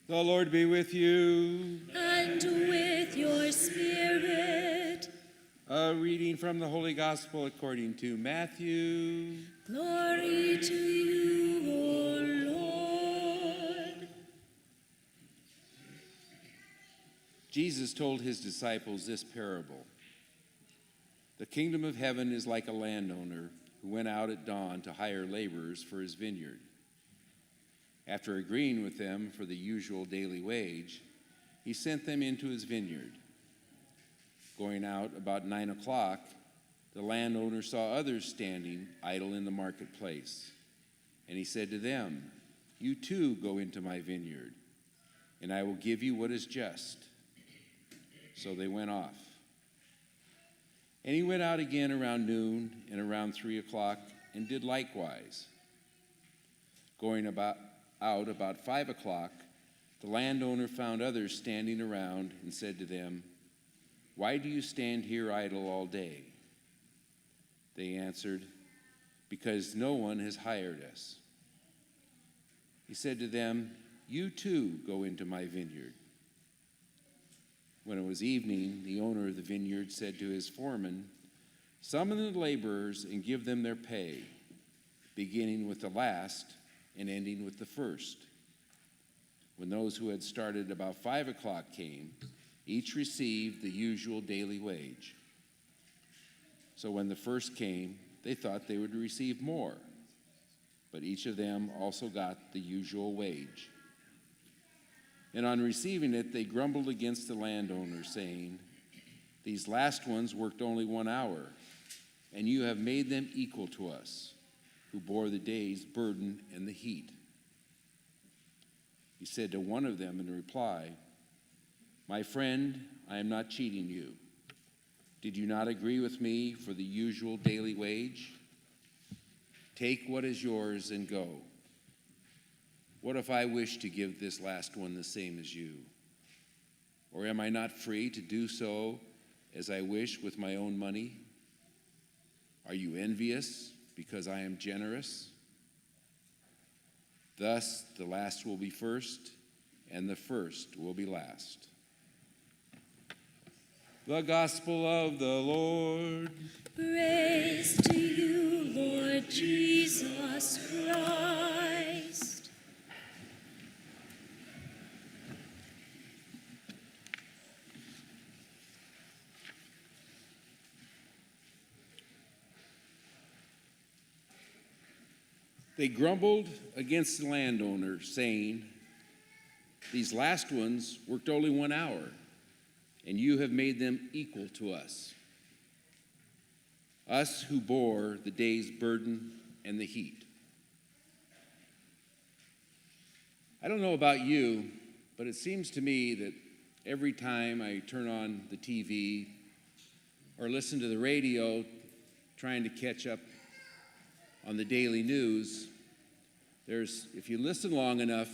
The Lord be with you. And with your spirit. A reading from the Holy Gospel according to Matthew. Glory to you, O Lord. Jesus told his disciples this parable. The kingdom of heaven is like a landowner who went out at dawn to hire laborers for his vineyard. After agreeing with them for the usual daily wage, he sent them into his vineyard. Going out about 9 o'clock, the landowner saw others standing idle in the marketplace. And he said to them, "You too go into my vineyard, and I will give you what is just." So they went off. And he went out again around noon and around 3 o'clock and did likewise. Going out about 5 o'clock, the landowner found others standing around and said to them, "Why do you stand here idle all day?" They answered, "Because no one has hired us." He said to them, "You too go into my vineyard." When it was evening, the owner of the vineyard said to his foreman, "Summon the laborers and give them their pay, beginning with the last and ending with the first." When those who had started about 5 o'clock came, each received the usual daily wage. So when the first came, they thought they would receive more, but each of them also got the usual wage. And on receiving it, they grumbled against the landowner, saying, "These last ones worked only 1 hour, and you have made them equal to us, who bore the day's burden and the heat." He said to one of them in reply, "My friend, I am not cheating you. Did you not agree with me for the usual daily wage? Take what is yours and go. What if I wish to give this last one the same as you? Or am I not free to do so as I wish with my own money? Are you envious because I am generous?" Thus the last will be first, and the first will be last. The Gospel of the Lord. Praise to you, Lord Jesus Christ. They grumbled against the landowner, saying, "These last ones worked only 1 hour, and you have made them equal to us who bore the day's burden and the heat." I don't know about you, but it seems to me that every time I turn on the TV or listen to the radio trying to catch up on the daily news, if you listen long enough,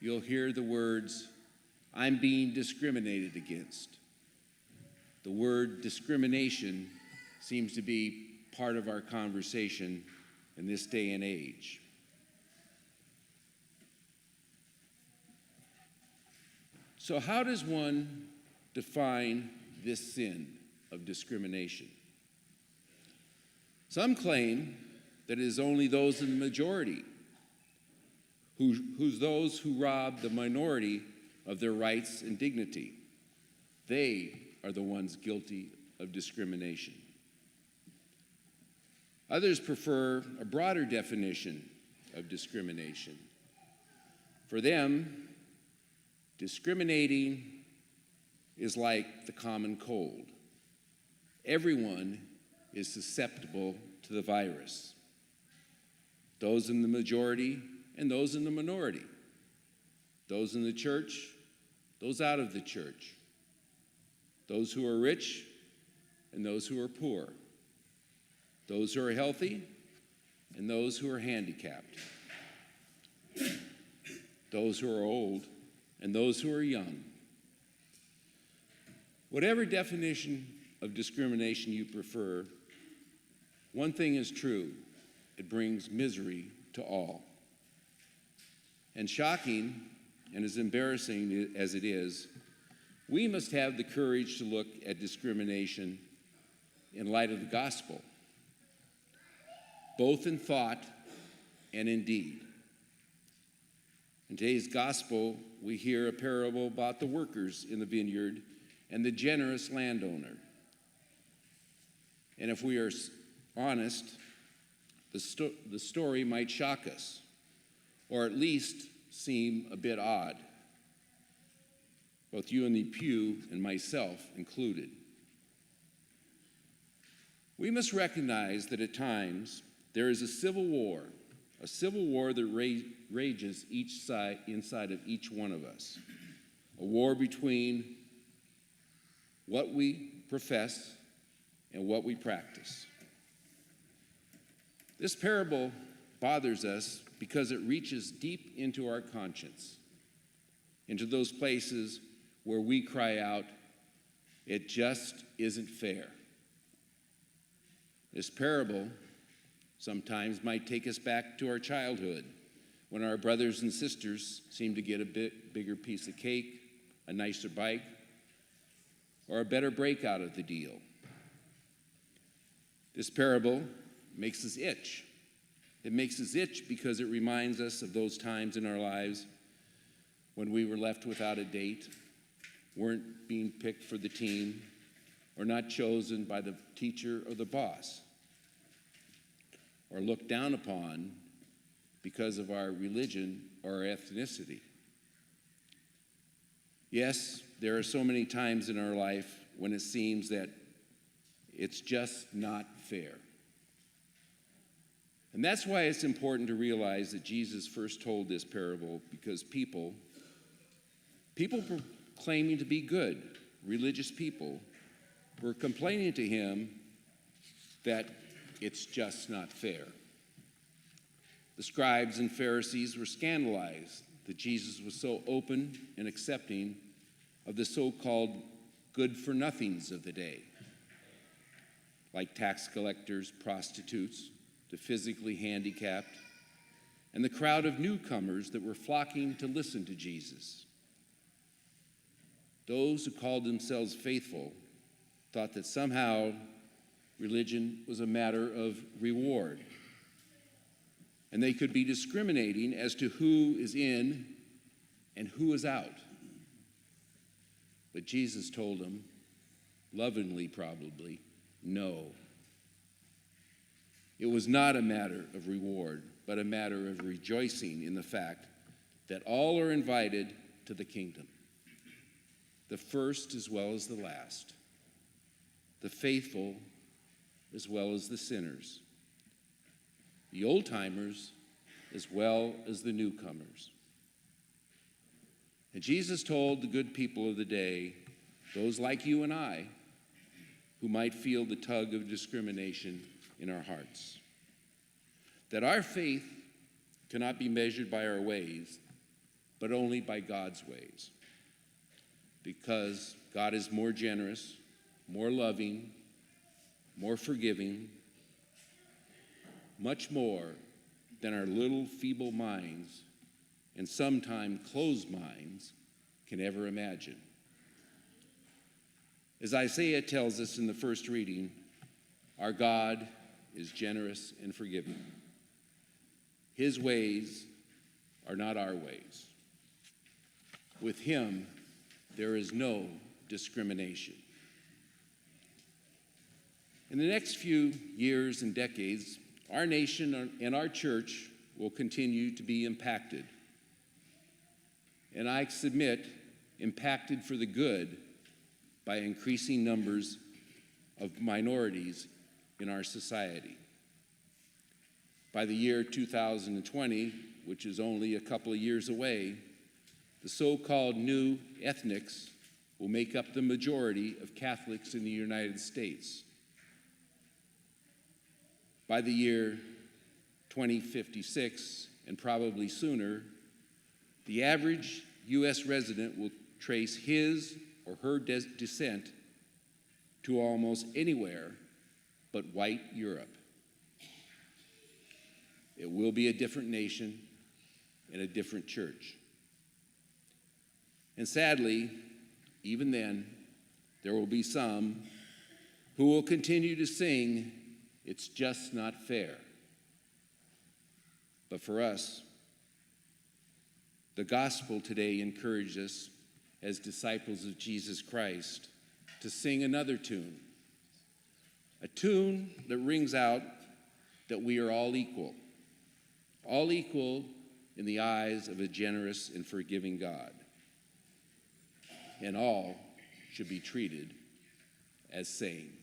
you'll hear the words, "I'm being discriminated against." The word discrimination seems to be part of our conversation in this day and age. So how does one define this sin of discrimination? Some claim that it is only those in the majority who's those who rob the minority of their rights and dignity. They are the ones guilty of discrimination. Others prefer a broader definition of discrimination. For them, discriminating is like the common cold. Everyone is susceptible to the virus. Those in the majority and those in the minority. Those in the church, those out of the church. Those who are rich and those who are poor. Those who are healthy and those who are handicapped. Those who are old and those who are young. Whatever definition of discrimination you prefer, one thing is true: it brings misery to all. And shocking, and as embarrassing as it is, we must have the courage to look at discrimination in light of the gospel, both in thought and in deed. In today's gospel, we hear a parable about the workers in the vineyard and the generous landowner. And if we are honest, the story might shock us, or at least seem a bit odd, both you in the pew and myself included. We must recognize that at times there is a civil war that rages inside of each one of us, a war between what we profess and what we practice. This parable bothers us because it reaches deep into our conscience, into those places where we cry out, "It just isn't fair." This parable sometimes might take us back to our childhood, when our brothers and sisters seem to get a bit bigger piece of cake, a nicer bike, or a better break out of the deal. This parable makes us itch. It makes us itch because it reminds us of those times in our lives when we were left without a date, weren't being picked for the team, or not chosen by the teacher or the boss, or looked down upon because of our religion or our ethnicity. Yes, there are so many times in our life when it seems that it's just not fair. And that's why it's important to realize that Jesus first told this parable, because people claiming to be good, religious people, were complaining to him that it's just not fair. The scribes and Pharisees were scandalized that Jesus was so open and accepting of the so-called good-for-nothings of the day, like tax collectors, prostitutes, the physically handicapped, and the crowd of newcomers that were flocking to listen to Jesus. Those who called themselves faithful thought that somehow religion was a matter of reward, and they could be discriminating as to who is in and who is out. But Jesus told them, lovingly probably, no. It was not a matter of reward, but a matter of rejoicing in the fact that all are invited to the kingdom, the first as well as the last, the faithful as well as the sinners, the old-timers as well as the newcomers. And Jesus told the good people of the day, those like you and I, who might feel the tug of discrimination in our hearts, that our faith cannot be measured by our ways, but only by God's ways. Because God is more generous, more loving, more forgiving, much more than our little feeble minds and sometimes closed minds can ever imagine. As Isaiah tells us in the first reading, our God is generous and forgiving. His ways are not our ways. With him, there is no discrimination. In the next few years and decades, our nation and our church will continue to be impacted. And I submit, impacted for the good by increasing numbers of minorities in our society. By the year 2020, which is only a couple of years away, the so-called new ethnics will make up the majority of Catholics in the United States. By the year 2056, and probably sooner, the average U.S. resident will trace his or her descent to almost anywhere but white Europe. It will be a different nation and a different church. And sadly, even then, there will be some who will continue to sing, "It's just not fair." But for us, the gospel today encourages us as disciples of Jesus Christ to sing another tune, a tune that rings out that we are all equal in the eyes of a generous and forgiving God, and all should be treated as same.